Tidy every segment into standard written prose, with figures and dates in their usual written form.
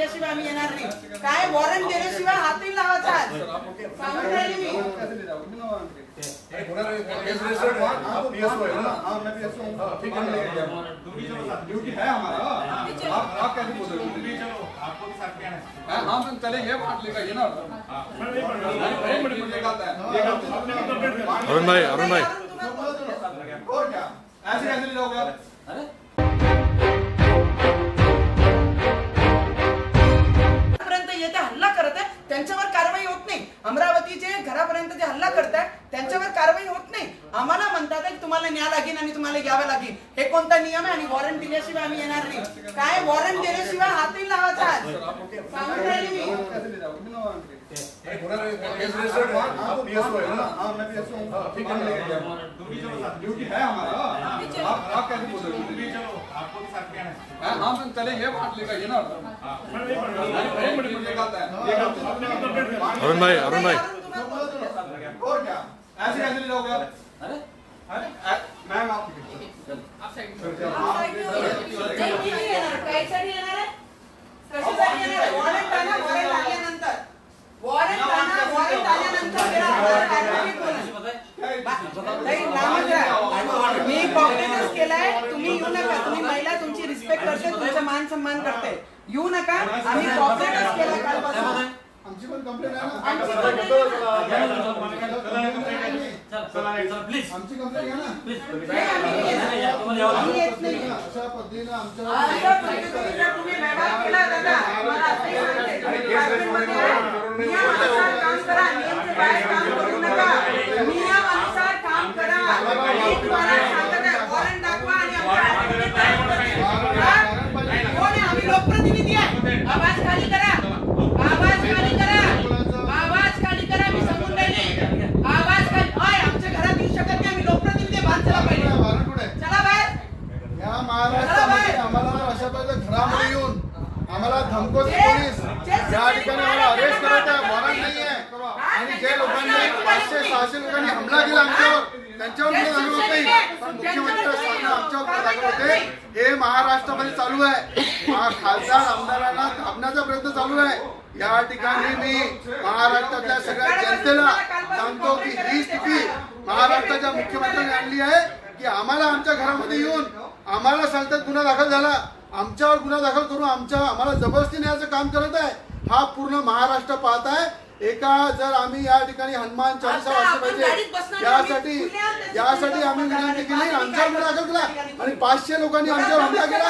दिल्याशिवाय आम्ही येणार नाही. काय वॉरंट दिल्याशिवाय हातही लावायचा सांगून राहिली मी. ड्यूटी है हमारा, आप कैसे बोल रहे हो? आपको भी साथ में आना है। हम चलेंगे बांट लेगा ये ना। अरुण भाई और क्या ऐसे कैसे ले जाओगे आप? येथे हल्ला करत आहे त्यांच्यावर कारवाई होत नाही. अमरावतीचे घरापर्यंत जे हल्ला करताय त्यांच्यावर कारवाई होत नाही. आम्हाला म्हणतात की तुम्हाला न्याय लागेल आणि तुम्हाला घ्यावं लागेल. हे कोणता नियम आहे? आणि वॉरंट दिल्याशिवाय आम्ही येणार नाही. काय वॉरंट दिल्याशिवाय हातही लावायचा सांगून राहिली मी. ड्यूटी है हमारा, आप कैसे बोल रहे हो? आपको भी साथ में आना है। हम चलेंगे बांट लेगा ये ना। अरुण भाई और क्या ऐसे कैसे ले जाओगे आप? मैम आप मी कॉम्प्लेनच केलाय. तुम्ही येऊ नका. तुम्ही महिला तुमची रिस्पेक्ट करते, तुमचा मान सन्मान करते. येऊ नका. आम्ही कॉम्प्लेनच केलाय कालपासून. आमची पण कंप्लेंट आहे ना. आमची प्लीज आमची कंप्लेंट घ्या ना. आम्ही येत नाही. अशा पद्धतीने अशा पद्धतीने तुम्ही व्यवहार केला दादा. मला असंही सांगते. तुम्ही डिपार्टमेंटमध्ये आहे. नियमानुसार काम करा. नियमच्या बाहेर काम करू नका. नियमानुसार काम करा. मी तुम्हाला सांगत आहे, वॉरंट दाखवा आणि कोण आहे? आम्ही लोकप्रतिनिधी आहे. आवाज खाली करा. आवाज खाली करा. आवाज खाली करा. मी सांगून राहिले. आवाज खाली. ओय, आमच्या घरात येऊ शकत नाही. आम्ही लोकप्रतिनिधी बाहेर चला पहिले. चला बाहेर. या महाराष्ट्रामध्ये आम्हाला अशा पद्धतीने घरामध्ये येऊन आम्हाला धमकवते पोलीस. या ठिकाणी आम्हाला अरेस्ट करत आहे. वॉरंट नाही आहे. आणि जे लोकांनी 500-600 लोकांनी हमला केला आमच्यावर, त्यांच्यावर गुन्हा दाखल होत नाही. पण मुख्यमंत्र्यांना आमच्यावर गुन्हा दाखल होते. हे महाराष्ट्रामध्ये चालू आहे. खासदार आमदारांना दाबण्याचा प्रयत्न चालू आहे. या ठिकाणी मी महाराष्ट्रातल्या सगळ्या जनतेला सांगतो की ही स्थिती महाराष्ट्राच्या मुख्यमंत्र्यांनी आणली आहे की आम्हाला आमच्या घरामध्ये येऊन आम्हाला सांगतात गुन्हा दाखल झाला. आमच्यावर गुन्हा दाखल करून आम्हाला जबरदस्ती न्यायचं काम करत आहे. हा पूर्ण महाराष्ट्र पाहत आहे. जर आम्ही या ठिकाणी हनुमान चालीसा वाचली पाहिजे, यासाठी आम्ही विनंती केली. आमच्यावर गुन्हा दाखल केला आणि 500 लोकांनी आमच्यावर हमला केला.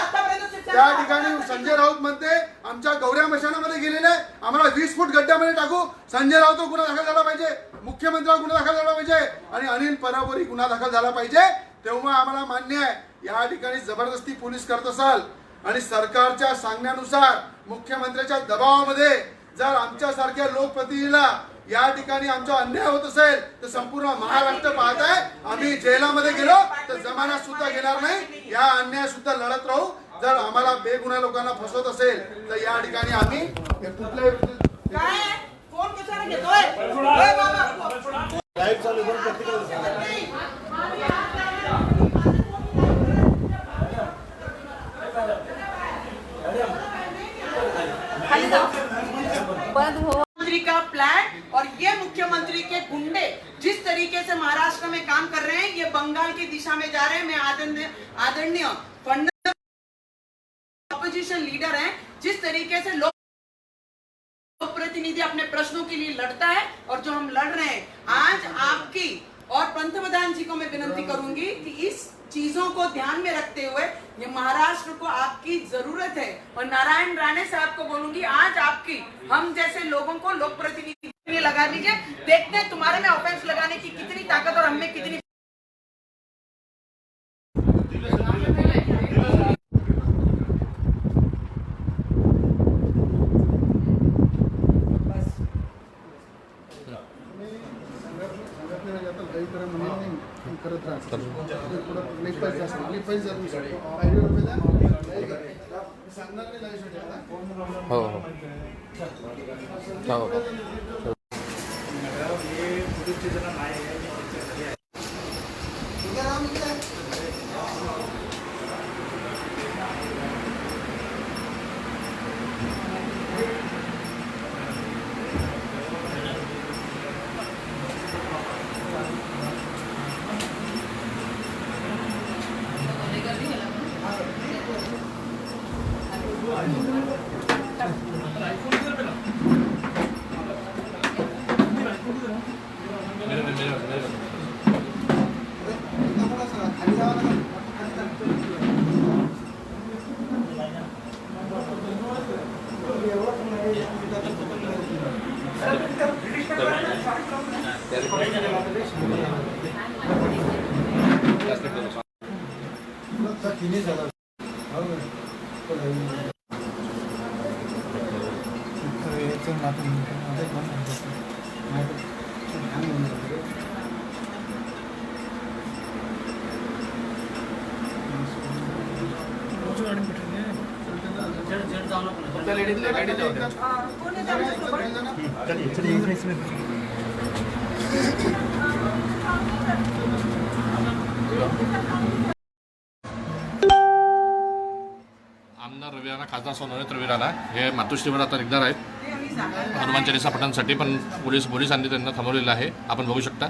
त्या ठिकाणी संजय राऊत म्हणते आमच्या गौऱ्या मशानामध्ये गेलेले आम्हाला 20 फूट गड्ड्यामध्ये टाकू. संजय राऊत गुन्हा दाखल झाला पाहिजे. मुख्यमंत्र्यांवर गुन्हा दाखल झाला पाहिजे आणि अनिल परबवरी गुन्हा दाखल झाला पाहिजे. तेव्हा आम्हाला मान्य आहे. या ठिकाणी जबरदस्ती पोलीस करत असाल आणि सरकारच्या सांगण्यानुसार मुख्यमंत्र्यांच्या दबावामध्ये जर आमच्यासारख्या लोकप्रतिनिधीला या ठिकाणी आमचा अन्याय होत असेल तर संपूर्ण महाराष्ट्र पाहत आहे. आम्ही जेलामध्ये गेलो तर जमानत सुद्धा घेणार नाही. या अन्याय सुद्धा लढत राहू. जर आम्हाला बेगुन्हा लोकांना फसवत असेल तर या ठिकाणी आम्ही कुठल्याही फोन कशाला घेतोय बाबा? लाईव्ह चालू मुख्यमंत्री का प्लान और ये मुख्यमंत्री के गुंडे जिस तरीके से महाराष्ट्र में काम कर रहे हैं, ये बंगाल की दिशा में जा रहे हैं. मैं आदरणीय फडणवीस ऑपोजिशन लीडर हैं. जिस तरीके से लोक प्रतिनिधि अपने प्रश्नों के लिए लड़ता है और जो हम लड़ रहे हैं, आज आपकी और पंतप्रधान जी को मैं विनंती करूंगी कि इस चीजों को ध्यान में रखते हुए ये महाराष्ट्र को आपकी जरूरत है. और नारायण राणे साहब को बोलूंगी, आज आपकी हम जैसे लोगों को लोक प्रतिनिधि लगा दीजिए. देखते हैं तुम्हारे में ऑफेंस लगाने की कितनी ताकत और हमें कितनी. करत राहतो. खाली जावा ना आमदार रवी राणा, खासदार सोनवणे रवी राणा हे मातोश्रीवर आता निघणार आहेत ते आम्ही सांगायला हनुमान चालीसा पठणासाठी, पण पोलिसांनी त्यांना थांबवलेलं आहे. आपण बघू शकता.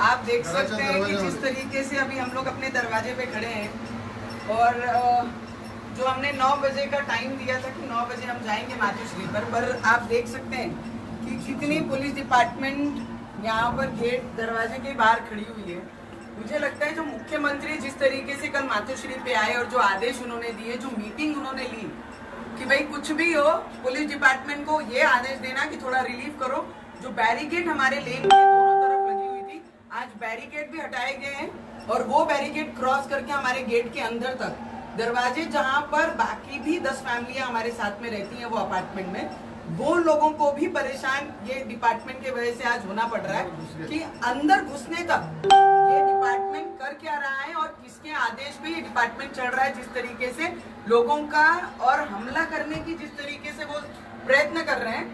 आप देख सकते हैं कि जिस तरीके से अभी हम लोग अपने दरवाजे पे खड़े हैं और जो हमने 9 बजे का टाइम दिया था कि 9 बजे हम जाएंगे मातोश्री पर आप देख सकते हैं कि कितनी पुलिस डिपार्टमेंट यहाँ पर गेट दरवाजे के बाहर खड़ी हुई है. मुझे लगता है जो मुख्यमंत्री जिस तरीके से कल मातोश्री पे आए और जो आदेश उन्होंने दिए, जो मीटिंग उन्होंने ली कि भाई कुछ भी हो पुलिस डिपार्टमेंट को ये आदेश देना कि थोड़ा रिलीफ करो. जो बैरिकेड हमारे लेन के दोनों तरफ लगी हुई थी, आज बैरिकेड भी हटाए गए हैं और वो बैरिकेड क्रॉस करके हमारे गेट के अंदर तक दरवाजे, जहां पर बाकी भी 10 फैमिलियां हमारे साथ में रहती हैं वो अपार्टमेंट में, वो लोगों को भी परेशान ये डिपार्टमेंट की वजह से आज होना पड़ रहा है कि अंदर घुसने तक ये डिपार्टमेंट कर क्या रहा है और किसके आदेश पे ये डिपार्टमेंट चल रहा है. जिस तरीके से लोगों का और हमला करने की जिस तरीके से वो प्रयत्न कर रहे हैं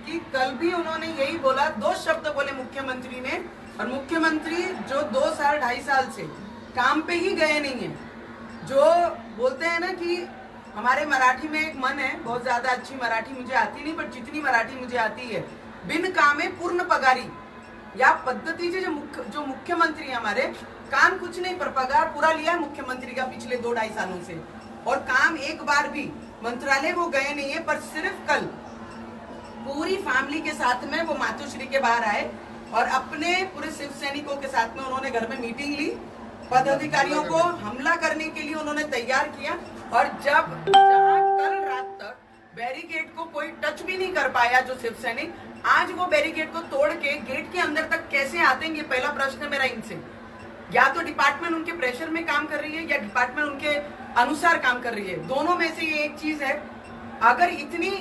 कि कल भी उन्होंने यही बोला, 2 शब्द बोले मुख्यमंत्री ने, और मुख्यमंत्री जो 2 साल 2.5 साल से काम पे ही गए नहीं है, जो बोलते हैं ना कि हमारे मराठी में एक मन है, बहुत ज्यादा अच्छी मराठी मुझे आती नहीं, पर जितनी मराठी मुझे आती है, बिन कामे पूर्ण पगारी, या पद्धतीचे जो मुख्यमंत्री है हमारे, काम कुछ नहीं पर पगार पूरा लिया है मुख्यमंत्री का पिछले 2-2.5 सालों से, और काम एक बार भी मंत्रालय वो गए नहीं है. पर सिर्फ कल पूरी फैमिली के साथ में वो मातोश्री के बाहर आए और अपने पूरे शिव सैनिकों के साथ में उन्होंने घर में मीटिंग ली, पदाधिकारियों को हमला करने के लिए उन्होंने तैयार किया. और जब जहां कल रात तक बैरिकेड को कोई टच भी नहीं कर पाया जो शिव सैनिक, आज वो बैरिकेड को तोड़ के गेट के अंदर तक कैसे आते हैं, ये पहला प्रश्न मेरा इनसे. या तो डिपार्टमेंट उनके प्रेशर में काम कर रही है या डिपार्टमेंट उनके अनुसार काम कर रही है. दोनों में से ये एक चीज है. अगर इतनी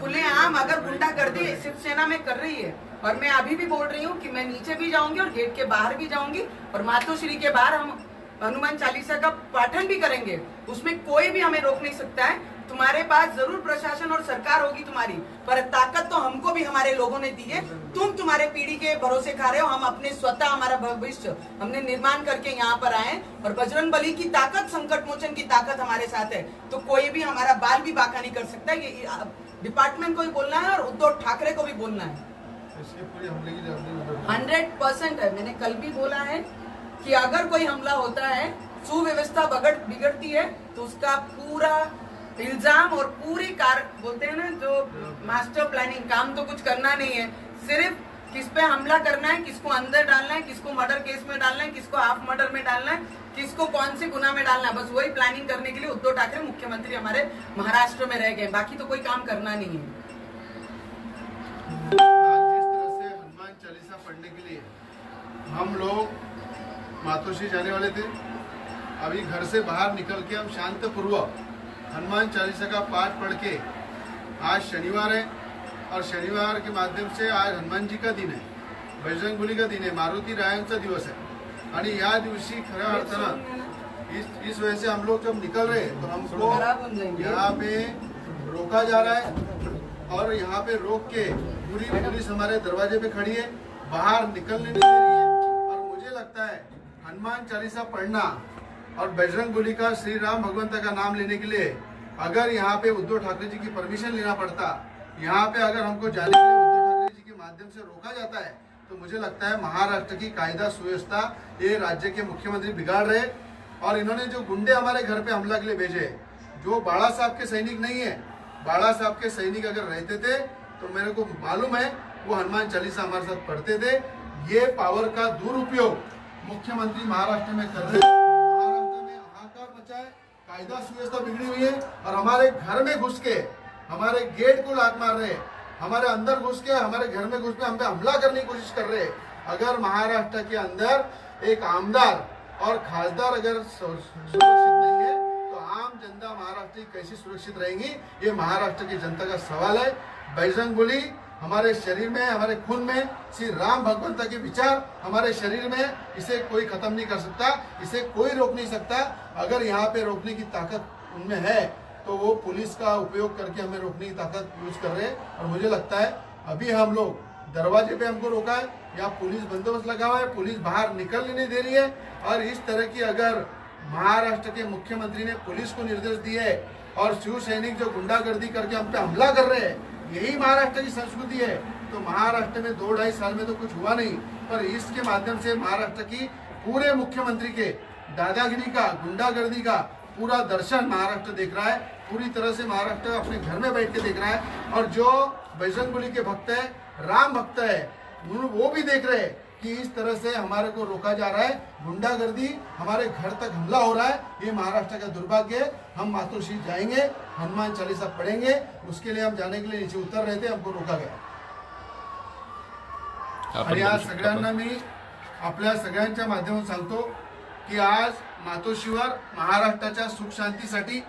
खुलेआम अगर गुंडागर्दी शिवसेना में कर रही है, और मैं अभी भी बोल रही हूँ कि मैं नीचे भी जाऊंगी और गेट के बाहर भी जाऊंगी और मातोश्री के बाहर हम हनुमान चालीसा का पाठन भी करेंगे, उसमें कोई भी हमें रोक नहीं सकता है. तुम्हारे पास जरूर प्रशासन और सरकार होगी तुम्हारी, पर ताकत तो हमको भी हमारे लोगों ने दी है. तुम तुम्हारे पीढ़ी के भरोसे खा रहे हो, हम अपने स्वतः हमारा भविष्य हमने निर्माण करके यहाँ पर आए, और बजरंग बली की ताकत, संकट मोचन की ताकत हमारे साथ है, तो कोई भी हमारा बाल भी बांका नहीं कर सकता. ये डिपार्टमेंट को भी बोलना है और उद्धव ठाकरे को भी बोलना है. 100% है. मैंने कल भी बोला है कि अगर कोई हमला होता है, सुव्यवस्था बिगड़ती है, तो उसका पूरा इल्जाम और पूरी बोलते हैं ना जो मास्टर प्लानिंग, काम तो कुछ करना नहीं है, सिर्फ किस पे हमला करना है, किसको अंदर डालना है, किसको मर्डर केस में डालना है, किसको हाफ मर्डर में डालना है, किसको कौन से गुना में डालना है, बस वही प्लानिंग करने के लिए उद्धव ठाकरे मुख्यमंत्री हमारे महाराष्ट्र में रह गए. बाकी तो कोई काम करना नहीं है. जिस तरह से हनुमान चालीसा पढ़ने के लिए हम लोग मातोश्री जाने वाले थे, अभी घर से बाहर निकल के हम शांतपूर्वक हनुमान चालीसा का पाठ पढ़ के, आज शनिवार है और शनिवार के माध्यम से आज हनुमान जी का दिन है, बजरंगबली का दिन है, मारुती रायांचा दिवस है, आणि या दिवशी खऱ्या अर्थानं इस वजह से हम लोग जब निकल रहे तो हमको यहाँ पे रोका जा रहा है और यहाँ पे रोक के पूरी पुलिस हमारे दरवाजे पे खड़ी है, बाहर निकलने नहीं दे रही है. और मुझे लगता है हनुमान चालीसा पढ़ना और बजरंगबली का, श्री राम भगवंत का नाम लेने के लिए अगर यहाँ पे उद्धव ठाकरे जी की परमिशन लेना पड़ता, यहाँ पे अगर हमको जाने के लिए उद्धव ठाकरे जी के माध्यम से रोका जाता है, तो मुझे लगता है महाराष्ट्र की कायदा सुव्यवस्था ये राज्य के मुख्यमंत्री बिगाड़ रहे. और इन्होंने जो गुंडे हमारे घर पे हमला के लिए भेजे, जो बाला साहब के सैनिक नहीं है। बाला साहब के सैनिक अगर रहते थे तो मेरे को मालूम है वो हनुमान चालीसा हमारे साथ पढ़ते थे। ये पावर का दुरुपयोग मुख्यमंत्री महाराष्ट्र में कर रहे हैं। महाराष्ट्र में हाहाकार मचा है, कायदा सुव्यवस्था बिगड़ी हुई है और हमारे घर में घुस के हमारे गेट को लात मार रहे हैं, हमारे अंदर घुस के हमारे घर में घुस के हम पे हमला करने की कोशिश कर रहे हैं। अगर महाराष्ट्र के अंदर एक आमदार और खासदार अगर सुरक्षित नहीं है तो आम जनता महाराष्ट्र की कैसी सुरक्षित रहेंगी, ये महाराष्ट्र की जनता का सवाल है। बजरंगबली हमारे शरीर में, हमारे खून में, श्री राम भगवंत के विचार हमारे शरीर में, इसे कोई खत्म नहीं कर सकता, इसे कोई रोक नहीं सकता। अगर यहाँ पे रोकने की ताकत उनमें है तो वो पुलिस का उपयोग करके हमें रोकने की ताकत यूज कर रहे हैं। और मुझे लगता है अभी हम लोग दरवाजे पे हमको रोका है, यहाँ पुलिस बंदोबस्त लगा हुआ है, पुलिस बाहर निकलने नहीं दे रही है। और इस तरह की अगर महाराष्ट्र के मुख्यमंत्री ने पुलिस को निर्देश दिए और शिव सैनिक जो गुंडागर्दी करके हम पे हमला कर रहे हैं, यही महाराष्ट्र की संस्कृति है, तो महाराष्ट्र में 2-2.5 साल में तो कुछ हुआ नहीं, पर इसके माध्यम से महाराष्ट्र की पूरे मुख्यमंत्री के दादागिरी का, गुंडागर्दी का पूरा दर्शन महाराष्ट्र देख रहा है। पूरी तरह से महाराष्ट्र अपने घर में बैठ के देख रहा है। और जो बजरंगबली के भक्त है, राम भक्त है, वो भी देख रहे हैं कि इस तरह से हमारे को रोका जा रहा है, गुंडागर्दी, हमारे घर तक हमला हो रहा है। ये महाराष्ट्र का दुर्भाग्य है। हम मातोश्री जाएंगे, हनुमान चालीसा पढ़ेंगे, उसके लिए हम जाने के लिए नीचे उतर रहे थे, हमको रोका गया। आणि आज सगळ्यांना मी आपल्या सगळ्यांच्या माध्यमातून सांगतो की आज मातोश्रीवर महाराष्ट्राच्या सुख शांतीसाठी,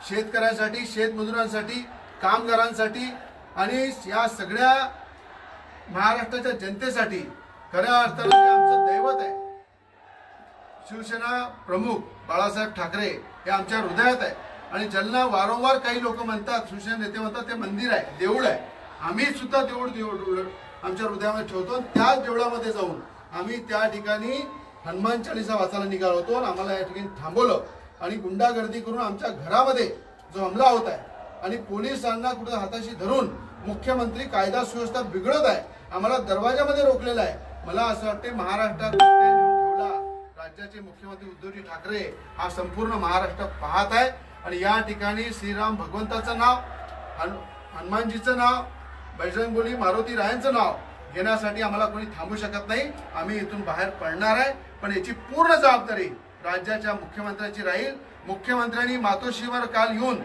शेतकऱ्यांसाठी, शेतमजुरांसाठी, कामगारांसाठी आणि या सगळ्या महाराष्ट्राच्या जनतेसाठी खऱ्या अर्थाने आमचं दैवत आहे। शिवसेना प्रमुख बाळासाहेब ठाकरे हे आमच्या हृदयात आहे आणि ज्यांना वारंवार काही लोक म्हणतात, शिवसेना नेते म्हणतात ते मंदिर आहे, देऊळ आहे, आम्ही सुद्धा देऊळ आमच्या हृदयामध्ये ठेवतो। त्याच देवळामध्ये जाऊन आम्ही त्या ठिकाणी हनुमान चालीसा वाचायला निघालो होतो आणि आम्हाला या ठिकाणी थांबवलं आणि गुंडागर्दी करून आमच्या घरामध्ये जो हमला होत आहे आणि पोलिसांना कुठे हाताशी धरून मुख्यमंत्री कायदा सुव्यवस्था बिघडत आहे, आम्हाला दरवाजामध्ये रोखलेला आहे। मला असं वाटते महाराष्ट्रात ठेवला राज्याचे मुख्यमंत्री उद्धवजी ठाकरे हा संपूर्ण महाराष्ट्र पाहत आहे आणि या ठिकाणी श्रीराम भगवंताचं नाव, हनुमानजीचं नाव, बजरंगबली मारुती रायांचं नाव घेण्यासाठी आम्हाला कोणी थांबू शकत नाही। आम्ही इथून बाहेर पडणार आहे, पण याची पूर्ण जबाबदारी राज्याच्या मुख्यमंत्र्यांची राहील। मुख्यमंत्र्यांनी मातोश्रीवर काल येऊन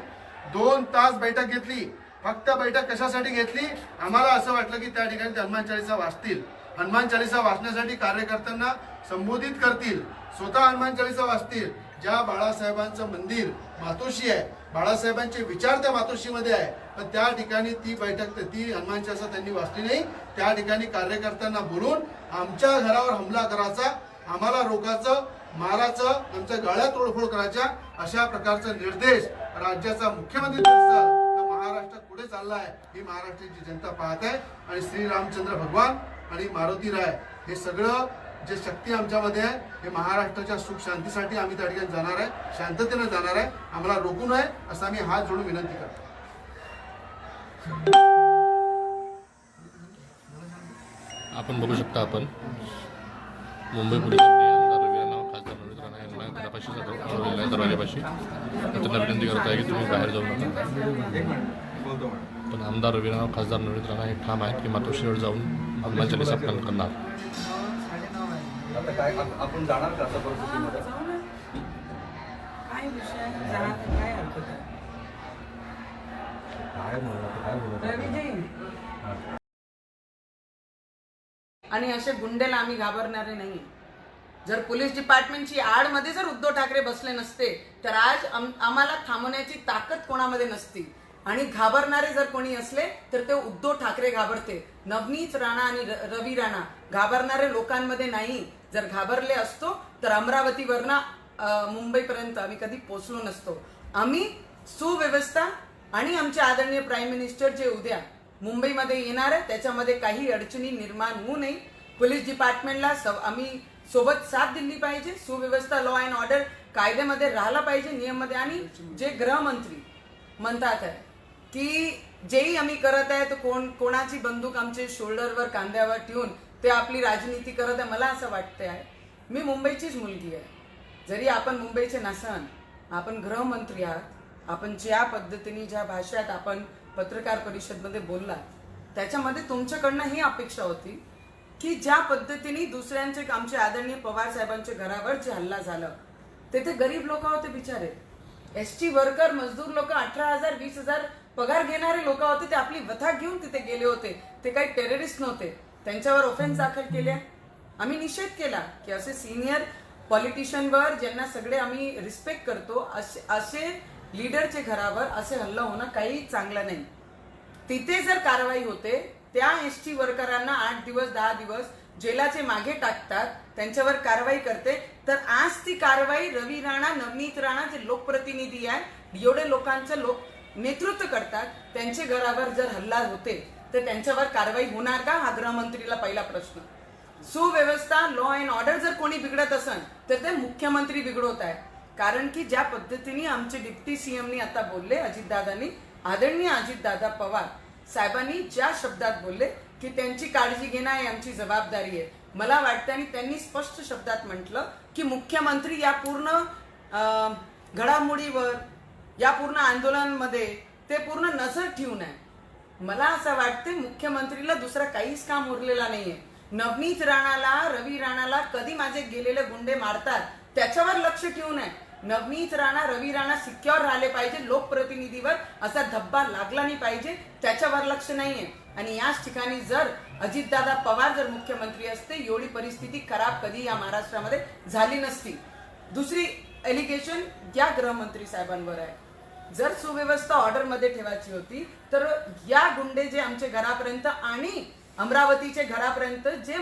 2 तास बैठक घेतली। फक्त बैठक कशासाठी घेतली, आम्हाला असं वाटलं की त्या ठिकाणी हनुमान चालीसा वाचतील, हनुमान चालीसा वाचण्यासाठी कार्यकर्त्यांना संबोधित करतील, स्वतः हनुमान चालीसा वाचतील। ज्या बाळासाहेबांचं मंदिर मातोश्री आहे, बाळासाहेबांचे विचार त्या मातोश्रीमध्ये आहे, पण त्या ठिकाणी ती बैठक, ती हनुमान चालीसा त्यांनी वाचली नाही। त्या ठिकाणी कार्यकर्त्यांना बोलून आमच्या घरावर हमला करायचा, आम्हाला रोकायचं, मारायचं, आमच्या गाळ्यात तोडफोड करायच्या, अशा प्रकारचा निर्देश राज्याचा मुख्यमंत्री देतात। महाराष्ट्र पुढे चालला आहे ही महाराष्ट्राची जनता पाहत आहे आणि श्री रामचंद्र भगवान आणि मारुती राय हे सगळं जे शक्ती आमच्यामध्ये आहे, हे महाराष्ट्राच्या सुख शांतीसाठी आम्ही त्या ठिकाणी जाणार आहे, शांततेने जाणार आहे, आम्हाला रोखू नये असं आम्ही हात जोडून विनंती करतो। आपण बघू शकता, आपण मुंबई पोलिसांनी आमदार रवी राणा, खासदार नवनीत राणा यांना घरापाशी जातो दरवाजापाशी त्यांना विनंती करत आहे की तुम्ही बाहेर जाऊ नका। पण आमदार रवी राणा, खासदार नवनीत राणा हे ठाम आहेत की मातोश्रीवर जाऊन हनुमान चालीसा पाठ करणार। आता काय आपण जाणार का परिस्थितीमध्ये? काय विषय काय हरकत आहे? आणि असे गुंडेला आम्ही घाबरणारे नाही। जर पोलीस डिपार्टमेंटची आडमध्ये जर उद्धव ठाकरे बसले नसते तर आज आम्हाला थांबवण्याची ताकद कोणामध्ये नसती आणि घाबरणारे जर कोणी असले तर ते उद्धव ठाकरे घाबरते। नवनीत राणा आणि रवी राणा घाबरणारे लोकांमध्ये नाही। जर घाबरले असतो तर अमरावतीवरनं मुंबईपर्यंत आम्ही कधी पोहोचलो नसतो। आम्ही सुव्यवस्था आणि आमचे आदरणीय प्राईम मिनिस्टर जे उद्या मुंबईमध्ये येणार आहे त्याच्यामध्ये काही अडचणी निर्माण होऊ नये। पोलीस डिपार्टमेंटला आम्ही सोबत साथ दिली पाहिजे, सुव्यवस्था, लॉ अँड ऑर्डर कायद्यामध्ये राहिला पाहिजे, नियममध्ये। आणि जे गृहमंत्री म्हणतात आहे की जेही आम्ही करत आहे तर कोणाची बंदूक आमचे शोल्डरवर, कांद्यावर ठेवून ते आपली राजनीती करत आहे, मला असं वाटतं आहे। मी मुंबईचीच मुलगी आहे, जरी आपण मुंबईचे नसन, आपण गृहमंत्री आहात, आपण ज्या पद्धतीने ज्या भाषेत आपण पत्रकार परिषदमध्ये बोलला त्याच्यामध्ये तुमच्याकडनं ही अपेक्षा होती की ज्या पद्धतीने दुसऱ्यांचे आमचे आदरणीय पवार साहेबांच्या घरावर जे हल्ला झालं ते गरीब लोक होते बिचारे, एसटी वर्कर मजदूर लोक, 18,000 20,000 पगार घेणारे लोक होते, ते आपली व्यथा घेऊन तिथे गेले होते, ते काही टेररिस्ट नव्हते. त्यांच्यावर ऑफेन्स दाखल केले. आम्ही निषेध केला की असे सिनियर पॉलिटिशियनवर ज्यांना सगळे आम्ही रिस्पेक्ट करतो असे लीडरच्या घरावर असे हल्ला होणं काही चांगलं नाही. तिथे जर कारवाई होते त्या एसटी वर्करांना 8 दिवस 10 दिवस जेलाचे मागे टाकतात, त्यांच्यावर कारवाई करते, तर आज ती कारवाई रवी राणा, नवनीत राणा जे लोकप्रतिनिधी आहे, एवढे लोकांचं लोक नेतृत्व करतात, त्यांच्या घरावर जर हल्ला होते तर त्यांच्यावर कारवाई होणार का, हा गृहमंत्रीला पहिला प्रश्न. सुव्यवस्था लॉ अँड ऑर्डर जर कोणी बिघडत असेल तर ते मुख्यमंत्री बिघडवत आहे. कारण की ज्या पद्धतीने आमचे डिप्टी सीएमनी आता बोलले, अजितदादांनी, आदरणीय अजितदादा पवार साहेबांनी ज्या शब्दात बोलले की त्यांची काळजी घेणं ही आमची जबाबदारी आहे, मला वाटतं आणि त्यांनी स्पष्ट शब्दात म्हटलं की मुख्यमंत्री या पूर्ण घडामोडीवर, या पूर्ण आंदोलनामध्ये ते पूर्ण नजर ठेवून आहे. मला असं वाटतं मुख्यमंत्रीला दुसरा काहीच काम उरलेला नाहीये. नवनीत राणाला, रवी राणाला कधी माझे गेलेले गुंडे मारतात त्याच्यावर लक्ष ठेवून आहे. नवनीत राणा, रवी राणा सिक्युअर राहिले पाहिजे, लोकप्रतिनिधीवर असा धब्बा लागला नाही पाहिजे, त्याच्यावर लक्ष नाहीये. आणि याच ठिकाणी जर अजितदादा पवार जर मुख्यमंत्री असते एवढी परिस्थिती खराब कधी या महाराष्ट्रामध्ये झाली नसती. दुसरी एलिगेशन या गृहमंत्री साहेबांवर आहे. जर सुव्यवस्था ऑर्डर मध्ये ठेवायची होती तर या गुंडे जे आमच्या घरापर्यंत आणि अमरावतीच्या घरापर्यंत जे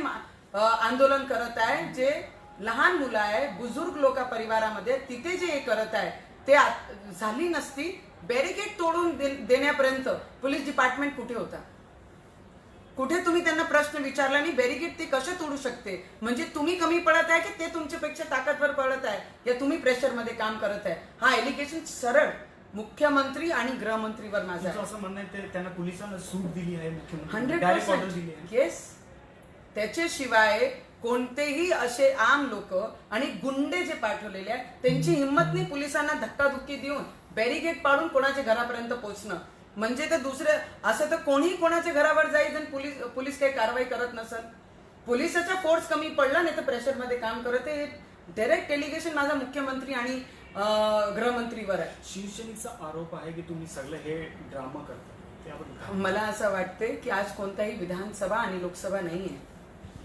आंदोलन करत आहे, जे लहान मुलं आहे, बुजुर्ग लोक परिवारामध्ये तिथे जे हे करत आहे ते झाली नसती. बॅरिकेड तोडून देण्यापर्यंत पोलीस डिपार्टमेंट कुठे होता? कुठे तुम्ही त्यांना प्रश्न विचारला नाही? बॅरिकेड ते कसे तोडू शकते? म्हणजे तुम्ही कमी पडत आहे की ते तुमच्यापेक्षा ताकदवर पडत आहे, या तुम्ही प्रेशर मध्ये काम करत आहे? हा एलिगेशन सरळ मुख्यमंत्री आणि गृहमंत्रीवर माझं आहे. असं म्हणणं आहे त्यांना पोलिसांना सूट दिली आहे, मुख्यमंत्री 100%. येस, त्याच्याशिवाय कोणतेही असे आम लोक आणि गुंडे जे पाठवलेले आहेत त्यांची हिंमत नाही पोलिसांना धक्काधुक्की देऊन बॅरिकेड पाडून कोणाच्या घरापर्यंत पोहोचणं. म्हणजे तर दुसरे असं तर कोणी कोणाच्या घरावर जाईल आणि पोलीस काही कारवाई करत नसेल. पोलिसाचा फोर्स कमी पडला नाही तर प्रेशर मध्ये काम करत आहे. डायरेक्ट एलिगेशन माझा मुख्यमंत्री आणि गृहमंत्रीवर आहे. शिवसेनेचा आरोप आहे की तुम्ही सगळं हे ड्रामा करता. मला असं वाटते की आज कोणताही विधानसभा आणि लोकसभा नाहीये.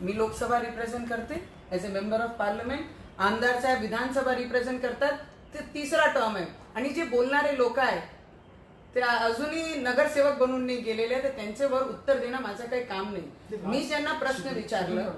मी लोकसभा रिप्रेझेंट करते as a member of parliament. आमदार साहेब विधानसभा रिप्रेझेंट करतात, ते तिसरा टर्म आहे. आणि जे बोलणारे लोक आहेत ते अजूनही नगरसेवक बनून नाही गेलेले, तर त्यांच्यावर उत्तर देणं माझं काही काम नाही. मी त्यांना प्रश्न विचारलं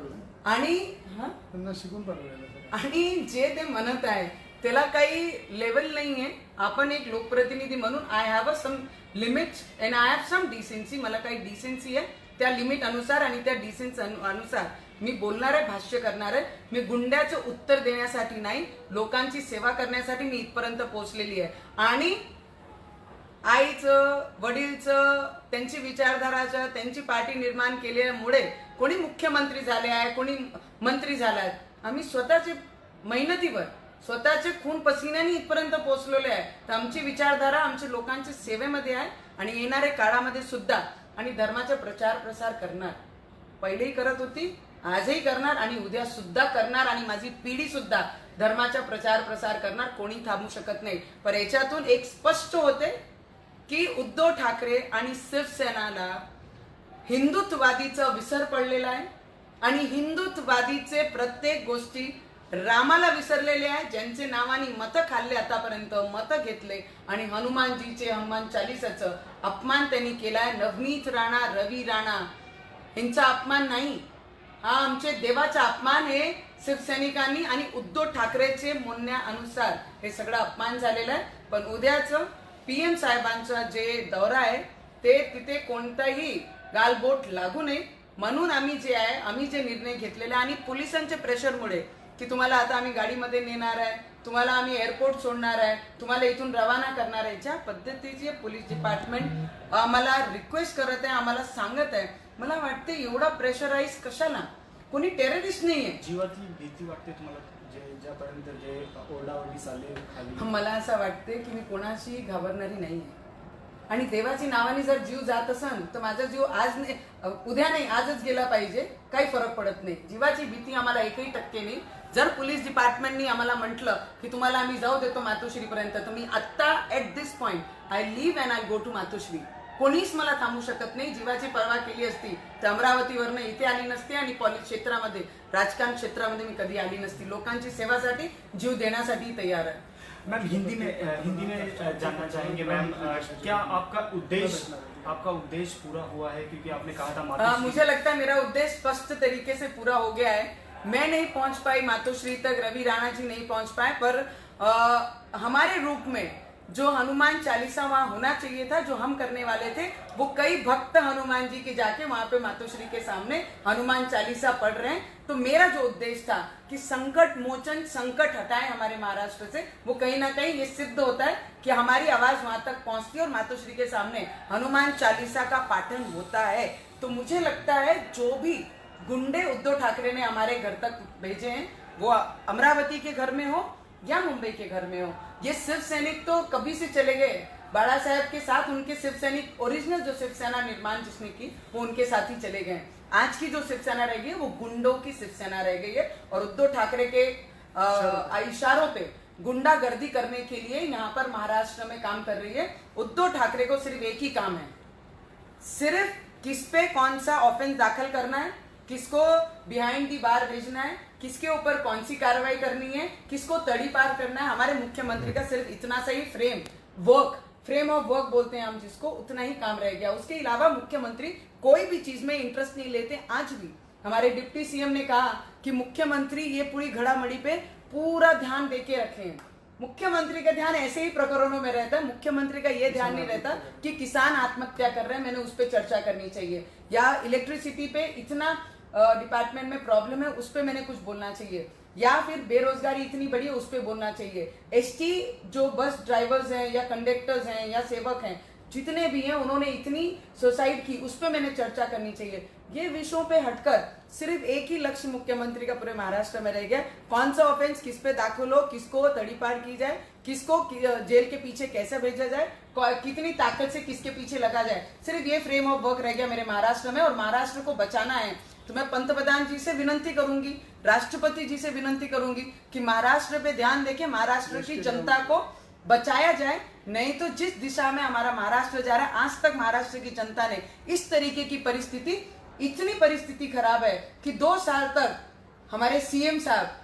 आणि त्यांना शिकून पाठवलेलं आणि जे ते म्हणत आहे त्याला काही लेवल नाहीये. आपण एक लोकप्रतिनिधी म्हणून I have some limits and I have some decency. मला काही डिसेन्सी आहे, त्या लिमिट अनुसार आणि त्या डिसेन्सी अनुसार मी बोलणार आहे, भाष्य करणार आहे. मी गुंड्याचं उत्तर देण्यासाठी नाही, लोकांची सेवा करण्यासाठी मी इथपर्यंत पोहोचलेली आहे. आणि आईचं, वडीलचं, त्यांची विचारधाराचं, त्यांची पार्टी निर्माण केल्यामुळे कोणी मुख्यमंत्री झाले आहे, कोणी मंत्री झाले आहेत. आम्ही स्वतःच्या मेहनतीवर, स्वतःचे खून पसिन्याने इथपर्यंत पोहोचलेले आहे. तर आमची विचारधारा आमच्या लोकांच्या सेवेमध्ये आहे आणि येणाऱ्या काळामध्ये सुद्धा आणि धर्माचा प्रचार प्रसार करणार. पहिलेही करत होती, आजही करणार आणि उद्या सुद्धा करणार. आणि माझी पिढी सुद्धा धर्माचा प्रचार प्रसार करणार. कोणी थांबू शकत नाही. पण याच्यातून एक स्पष्ट होते की उद्धव ठाकरे आणि शिवसेनाला हिंदुत्ववादीचा विसर पडलेला आहे आणि हिंदुत्ववादीचे प्रत्येक गोष्टी रामाला विसरलेले आहे. ज्यांचे नावाने मतं खाल्ले, आतापर्यंत मतं घेतले आणि हनुमानजीचे, हनुमान चालीसाचं अपमान त्यांनी केलाय. नवनीत राणा, रवी राणा यांचा अपमान नाही, हा आमचे देवाचा अपमान आहे. शिवसैनिकांनी आणि उद्धव ठाकरेचे म्हणण्यानुसार हे सगळं अपमान झालेलं आहे. पण उद्याचं PM साहेबांचा जे दौरा आहे ते तिथे कोणताही गालबोट लागू नये म्हणून आम्ही जे आहे, आम्ही जे निर्णय घेतलेले आणि पोलिसांच्या प्रेशरमुळे की तुम्हाला आता आम्ही गाडीमध्ये नेणार आहे, तुम्हाला आम्ही एअरपोर्ट सोडणार आहे, तुम्हाला इथून रवाना करणार आहे, ज्या पद्धतीचे पोलीस डिपार्टमेंट आम्हाला रिक्वेस्ट करत आहे, आम्हाला सांगत आहे, मला वाटते एवढा प्रेशराईज कशाला? कोणी टेररिस्ट नाहीये. जीवातली भीती वाटते तुम्हाला? ज्यापर्यंत जे ओरडाओरडी चालली मला असं वाटते की मी कोणाशी घाबरणारी नाही आहे आणि देवाची नावाने जर जीव जात असन तर माझा जीव आज नाही, उद्या नाही, आजच गेला पाहिजे, काही फरक पडत नाही. जीवाची भीती आम्हाला 1% नाही. जर पोलीस डिपार्टमेंटनी आम्हाला म्हटलं की तुम्हाला आम्ही जाऊ देतो मातोश्रीपर्यंत, तर मी आत्ता at this point I leave and I go to Matoshree. कोणीच मला थांबू शकत नाही. जीवाची पर्वा केली असती तर अमरावतीवरनं इथे आली नसते आणि पॉलिटिक्स क्षेत्रामध्ये, राजकारण क्षेत्रामध्ये मी कधी आली नसती. लोकांची सेवासाठी जीव देण्यासाठी तयार आहे. मैम हिंदी में जानना चाहेंगे मैम, क्या आपका उद्देश्य पूरा हुआ है? क्योंकि आपने कहा था मातोश्री। मुझे लगता है मेरा उद्देश्य स्पष्ट तरीके से पूरा हो गया है. मैं नहीं पहुंच पाई मातोश्री तक, रवि राणा जी नहीं पहुंच पाए, पर हमारे रूप में जो हनुमान चालीसा वहां होना चाहिए था, जो हम करने वाले थे, वो कई भक्त हनुमान जी के जाके वहां पे मातोश्री के सामने हनुमान चालीसा पढ़ रहे हैं. तो मेरा जो उद्देश्य था कि संकट मोचन, संकट हटाए हमारे महाराष्ट्र से, वो कहीं ना कहीं ये सिद्ध होता है कि हमारी आवाज वहां तक पहुंचती है और मातोश्री के सामने हनुमान चालीसा का पाठन होता है. तो मुझे लगता है जो भी गुंडे उद्धव ठाकरे ने हमारे घर तक भेजे हैं, वो अमरावती के घर में हो या मुंबई के घर में हो, ये शिव सैनिक तो कभी से चले गए. बाळा साहब के साथ उनके शिव सैनिक, ओरिजिनल जो शिवसेना निर्माण जिसने की, वो उनके साथ ही चले गए. आज की जो शिवसेना रह गई है वो गुंडों की शिवसेना रह गई है और उद्धव ठाकरे के इशारों पे गुंडागर्दी करने के लिए यहाँ पर महाराष्ट्र में काम कर रही है. उद्धव ठाकरे को सिर्फ एक ही काम है, सिर्फ किस पे कौन सा ऑफेंस दाखिल करना है, किसको बिहाइंड दी बार भेजना है, किसके ऊपर कौन सी कार्रवाई करनी है, किसको तड़ी पार करना है. हमारे मुख्यमंत्री का सिर्फ इतना सा ही फ्रेम ऑफ वर्क बोलते हैं हम जिसको, उतना ही काम रह गया. उसके अलावा मुख्यमंत्री कोई भी चीज में इंटरेस्ट नहीं लेते. आज भी हमारे डिप्टी सीएम ने कहा कि मुख्यमंत्री ये पूरी घड़ामड़ी पे पूरा ध्यान देके रखे हैं. मुख्यमंत्री का ध्यान ऐसे ही प्रकरणों में रहता है. मुख्यमंत्री का ये ध्यान नहीं रहता कि किसान आत्महत्या कर रहे हैं, मैंने उस पर चर्चा करनी चाहिए, या इलेक्ट्रिसिटी पे इतना डिपार्टमेंट में प्रॉब्लम है, उस पर मैंने कुछ बोलना चाहिए, या फिर बेरोजगारी इतनी बड़ी है उस पर बोलना चाहिए. एसटी जो बस ड्राइवर्स हैं या कंडक्टर्स हैं या सेवक हैं, जितने भी हैं, उन्होंने इतनी सुसाइड की, उस पर मैंने चर्चा करनी चाहिए. ये विषयों पे हटकर सिर्फ एक ही लक्ष्य मुख्यमंत्री का पूरे महाराष्ट्र में रह गया, कौन सा ऑफेंस किस पे दाखिल हो, किसको तड़ीपार की जाए, किसको जेल के पीछे कैसे भेजा जाए, कितनी ताकत से किसके पीछे लगा जाए. सिर्फ ये फ्रेम ऑफ वर्क रह गया मेरे महाराष्ट्र में. और महाराष्ट्र को बचाना है तो मैं पंतप्रधान जी से विनती करूंगी, राष्ट्रपति जी से विनंती करूंगी कि महाराष्ट्र पे ध्यान देके महाराष्ट्र की जनता को बचाया जाए. नहीं तो जिस दिशा में हमारा महाराष्ट्र जा रहा है, आज तक महाराष्ट्र की जनता ने इस तरीके की परिस्थिति, इतनी परिस्थिति खराब है कि 2 साल तक हमारे सीएम साहब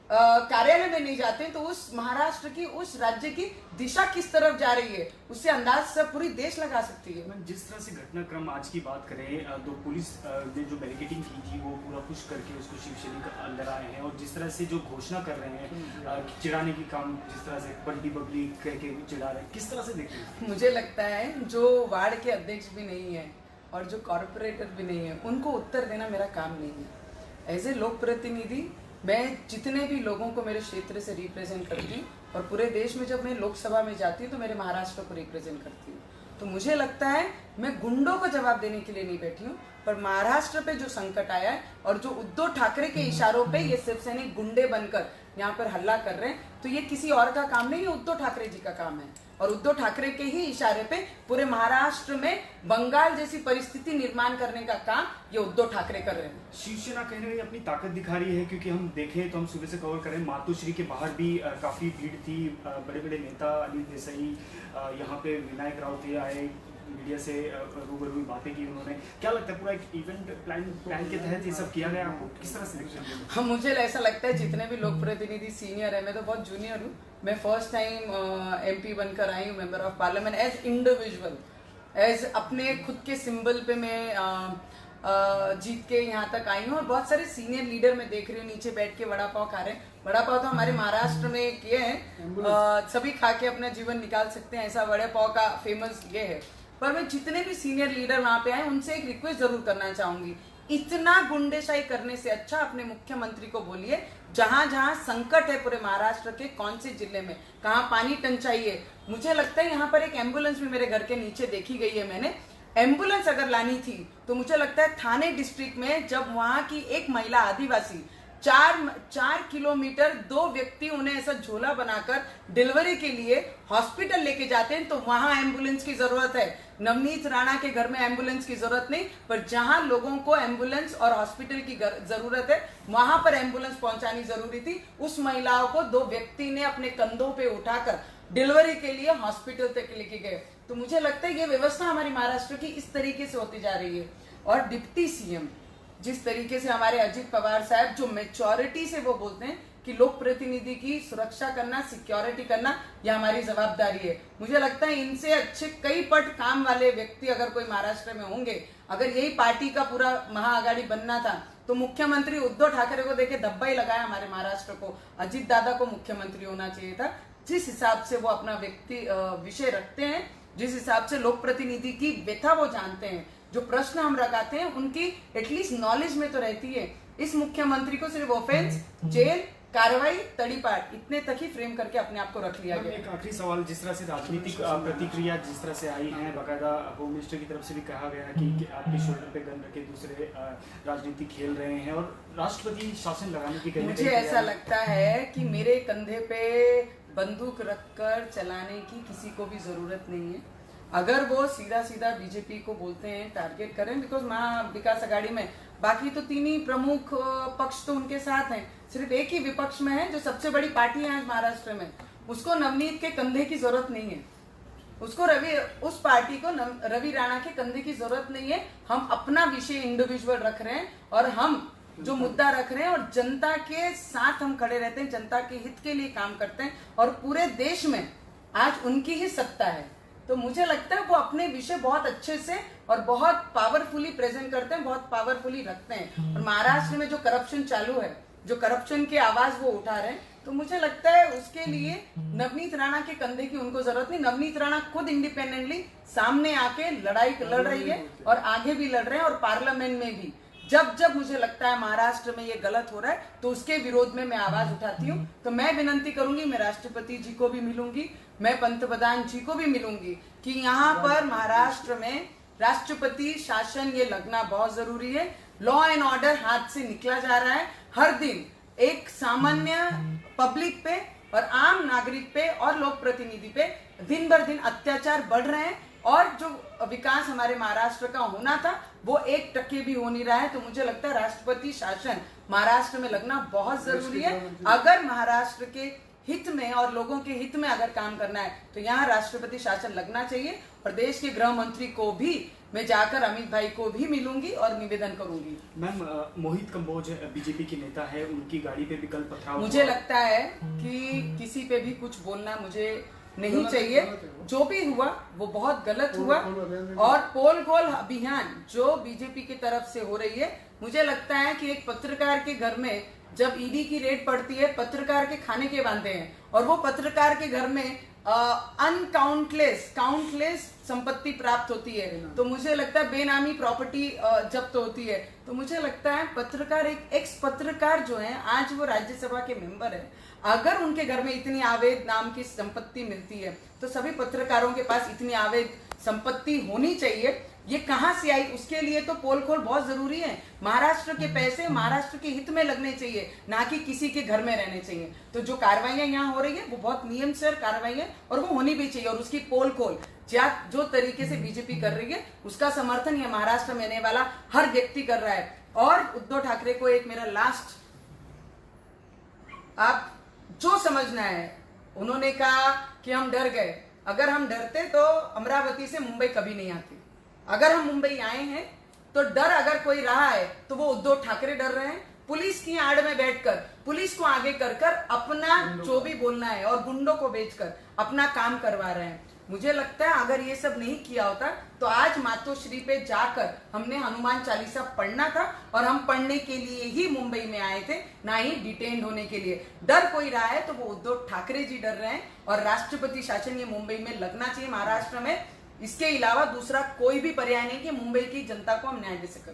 कार्यालय में नहीं जाते, तो उस महाराष्ट्र की, उस राज्य की दिशा किस तरफ जा रही है, उससे अंदाज सब पूरी देश लगा सकती है. जिस तरह से घटनाक्रम आज की बात करें, तो पुलिस ने जो बैरिकेडिंग की थी वो पूरा पुश करके उसको शिवसैनिक अंदर आए हैं, और जिस तरह से जो घोषणा कर रहे हैं, चिढ़ाने की काम, जिस तरह से बंटी बबली कह के चिढ़ा रहे हैं, किस तरह से देखते हैं? मुझे लगता है जो वार्ड के अध्यक्ष भी नहीं है और जो कॉर्पोरेटर भी नहीं है, उनको उत्तर देना मेरा काम नहीं है. एज ए लोक प्रतिनिधि मैं जितने भी लोगों को मेरे क्षेत्र से रिप्रेजेंट करती हूँ, और पूरे देश में जब मैं लोकसभा में जाती हूँ तो मेरे महाराष्ट्र को रिप्रेजेंट करती हूँ. तो मुझे लगता है मैं गुंडों को जवाब देने के लिए नहीं बैठी हूँ, पर महाराष्ट्र पे जो संकट आया है और जो उद्धव ठाकरे के इशारों पे ये शिवसैनिक गुंडे बनकर यहाँ पर हल्ला कर रहे हैं, तो ये किसी और का काम नहीं, ये उद्धव ठाकरे जी का काम है. और उद्धव ठाकरे के ही इशारे पे पूरे महाराष्ट्र में बंगाल जैसी परिस्थिति निर्माण करने का काम ये उद्धव ठाकरे कर रहे हैं. शिवसेना कहीं ना कहीं अपनी ताकत दिखा रही है, क्योंकि हम देखें तो हम सुबह से कवर करें, मातोश्री के बाहर भी काफी भीड़ थी. बड़े बड़े नेता अनिल देसाई, यहाँ पे विनायक राउत आए, मीडिया से रूबरू बातें की उन्होंने. क्या लगता है पूरा एक इवेंट प्लान के तहत ये सब किया गया, आपको किस तरह से लगता है? हाँ, मुझे ऐसा लगता है जितने भी लोक प्रतिनिधि सीनियर है, मैं तो बहुत जूनियर हूँ. मैं फर्स्ट टाइम MP बनकर आई हूँ, member of parliament, as individual, as अपने खुद के सिंबल पे मैं जीत के यहाँ तक आई हूँ. और बहुत सारे सीनियर लीडर मैं देख रही हूँ नीचे बैठ के वड़ा पाव खा रहे हैं. वड़ा पाव तो हमारे महाराष्ट्र में किए हैं, सभी खा के अपना जीवन निकाल सकते हैं, ऐसा वड़ा पाव का फेमस ये है. पर मैं जितने भी सीनियर लीडर वहां पे आए उनसे एक रिक्वेस्ट जरूर करना चाहूंगी, इतना गुंडेशाही करने से अच्छा अपने मुख्यमंत्री को बोलिए जहां जहां संकट है पूरे महाराष्ट्र के, कौन से जिले में कहां पानी टंचाई है. मुझे लगता है यहाँ पर एक एम्बुलेंस भी मेरे घर के नीचे देखी गई है. मैंने एम्बुलेंस अगर लानी थी तो मुझे लगता है थाने डिस्ट्रिक्ट में, जब वहां की एक महिला आदिवासी 4 किलोमीटर 2 व्यक्ति उन्हें ऐसा झोला बनाकर डिलीवरी के लिए हॉस्पिटल लेके जाते हैं, तो वहां एम्बुलेंस की जरूरत है। नवनीत राणा के घर में एम्बुलेंस की जरूरत नहीं, पर जहां लोगों को एम्बुलेंस और हॉस्पिटल की जरूरत है वहां पर एम्बुलेंस पहुंचानी जरूरी थी। उस महिलाओं को 2 व्यक्ति ने अपने कंधों पे उठाकर डिलीवरी के लिए हॉस्पिटल तक लेके गए। तो मुझे लगता है ये व्यवस्था हमारी महाराष्ट्र की इस तरीके से होती जा रही है। और डिप्टी सीएम जिस तरीके से हमारे अजित पवार साहब जो मैच्योरिटी से वो बोलते हैं कि लोक प्रतिनिधि की सुरक्षा करना, सिक्योरिटी करना, यह हमारी जवाबदारी है। मुझे लगता है इनसे अच्छे कई पट काम वाले व्यक्ति अगर कोई महाराष्ट्र में होंगे, अगर यही पार्टी का पूरा महाआघाड़ी बनना था तो मुख्यमंत्री उद्धव ठाकरे को देके धब्बा ही लगाया हमारे महाराष्ट्र को। अजित दादा को मुख्यमंत्री होना चाहिए था। जिस हिसाब से वो अपना विषय रखते हैं, जिस हिसाब से लोक प्रतिनिधि की व्यथा वो जानते हैं, जो प्रश्न हम रखाते हैं उनकी एटलीस्ट नॉलेज में तो रहती है। इस मुख्यमंत्री को सिर्फ ऑफेंस, जेल, कार्रवाई, तड़ीपार इतने तक ही फ्रेम करके अपने आप को रख लिया गया। एक आखिरी सवाल, जिस तरह से राजनीतिक प्रतिक्रिया जिस तरह से आई है, बाकायदा होम मिनिस्टर की तरफ से भी कहा गया है कि आपके शोल्डर पे गन रखे दूसरे राजनीति खेल रहे हैं और राष्ट्रपति शासन लगाने की मुझे ऐसा लगता है कि मेरे कंधे पे बंदूक रखकर चलाने की किसी को भी जरूरत नहीं है। अगर वो सीधा सीधा बीजेपी को बोलते हैं टारगेट करें, बिकॉज महा विकास आघाड़ी में बाकी तो 3 ही प्रमुख पक्ष तो उनके साथ हैं, सिर्फ एक ही विपक्ष में है जो सबसे बड़ी पार्टी है आज महाराष्ट्र में। उसको नवनीत के कंधे की जरूरत नहीं है, उसको उस पार्टी को रवि राणा के कंधे की जरूरत नहीं है। हम अपना विषय इंडिविजुअल रख रहे हैं और हम जो मुद्दा रख रहे हैं और जनता के साथ हम खड़े रहते हैं, जनता के हित के लिए काम करते हैं और पूरे देश में आज उनकी ही सत्ता है। तो मुझे लगता है वो अपने विषय बहुत अच्छे से और बहुत पावरफुली प्रेजेंट करते हैं, बहुत पावरफुली रखते हैं। और महाराष्ट्र में जो करप्शन चालू है, जो करप्शन की आवाज वो उठा रहे हैं, तो मुझे लगता है उसके लिए नवनीत राणा के कंधे की उनको जरूरत नहीं। नवनीत राणा खुद इंडिपेंडेंटली सामने आके लड़ाई लड़ रही है और आगे भी लड़ रहे हैं और पार्लियामेंट में भी जब जब मुझे लगता है महाराष्ट्र में ये गलत हो रहा है तो उसके विरोध में मैं आवाज उठाती हूँ। तो मैं विनंती करूंगी, मैं राष्ट्रपति जी को भी मिलूंगी, मैं पंतप्रधान जी को भी मिलूंगी कि यहाँ पर महाराष्ट्र में राष्ट्रपति शासन ये लगना बहुत जरूरी है। लॉ एंड ऑर्डर हाथ से निकला जा रहा है। हर दिन एक सामान्य पब्लिक पे और आम नागरिक पे और लोक प्रतिनिधि पे दिन भर दिन अत्याचार बढ़ रहे हैं और जो विकास हमारे महाराष्ट्र का होना था वो 1% भी हो नहीं रहा है। तो मुझे लगता है राष्ट्रपति शासन महाराष्ट्र में लगना बहुत जरूरी है। अगर महाराष्ट्र के हित में और लोगों के हित में अगर काम करना है तो यहाँ राष्ट्रपति शासन लगना चाहिए। और देश के गृह मंत्री को भी मैं जाकर अमित भाई को भी मिलूंगी और निवेदन करूंगी। मैम, मोहित कंबोज बीजेपी के नेता है, उनकी गाड़ी पे भी कल पथराव मुझे लगता है कि किसी पे भी कुछ बोलना मुझे नहीं चाहिए। जो भी हुआ वो बहुत गलत हुआ। और पोल गोल अभियान जो बीजेपी की तरफ से हो रही है, मुझे लगता है कि एक पत्रकार के घर में जब ईडी की रेड पड़ती है, पत्रकार के खाने के वादे हैं और वो पत्रकार के घर में काउंटलेस संपत्ति प्राप्त होती है। तो मुझे लगता है बेनामी प्रॉपर्टी जब्त होती है। तो मुझे लगता है पत्रकार, एक एक्स पत्रकार जो है आज वो राज्यसभा के मेंबर है, अगर उनके घर में इतनी अवैध नाम की संपत्ति मिलती है तो सभी पत्रकारों के पास इतनी अवैध संपत्ति होनी चाहिए। ये कहां से आई, उसके लिए तो पोल खोल बहुत जरूरी है। महाराष्ट्र के पैसे महाराष्ट्र के हित में लगने चाहिए, ना कि किसी के घर में रहने चाहिए। तो जो कार्रवाइयां यहाँ हो रही है वो बहुत नियम से कार्रवाई है और वो होनी भी चाहिए। और उसकी पोल खोल जो तरीके से बीजेपी कर रही है उसका समर्थन ये महाराष्ट्र में रहने वाला हर व्यक्ति कर रहा है। और उद्धव ठाकरे को एक मेरा लास्ट, आप जो समझना है, उन्होंने कहा कि हम डर गए। अगर हम डरते तो अमरावती से मुंबई कभी नहीं आती। अगर हम मुंबई आए हैं तो डर अगर कोई रहा है तो वो उद्धव ठाकरे डर रहे हैं। पुलिस की आड़ में बैठकर, पुलिस को आगे कर अपना जो भी बोलना है और गुंडों को बेचकर अपना काम करवा रहे हैं। मुझे लगता है अगर ये सब नहीं किया होता तो आज मातोश्री पे जाकर हमने हनुमान चालीसा पढ़ना था और हम पढ़ने के लिए ही मुंबई में आए थे, ना ही डिटेन्ड होने के लिए। डर कोई रहा है तो वो उद्धव ठाकरे जी डर रहे हैं और राष्ट्रपति शासन ये मुंबई में लगना चाहिए महाराष्ट्र में। इसके अलावा दूसरा कोई भी पर्याय नहीं कि मुंबई की जनता को हम न्याय दे सकें।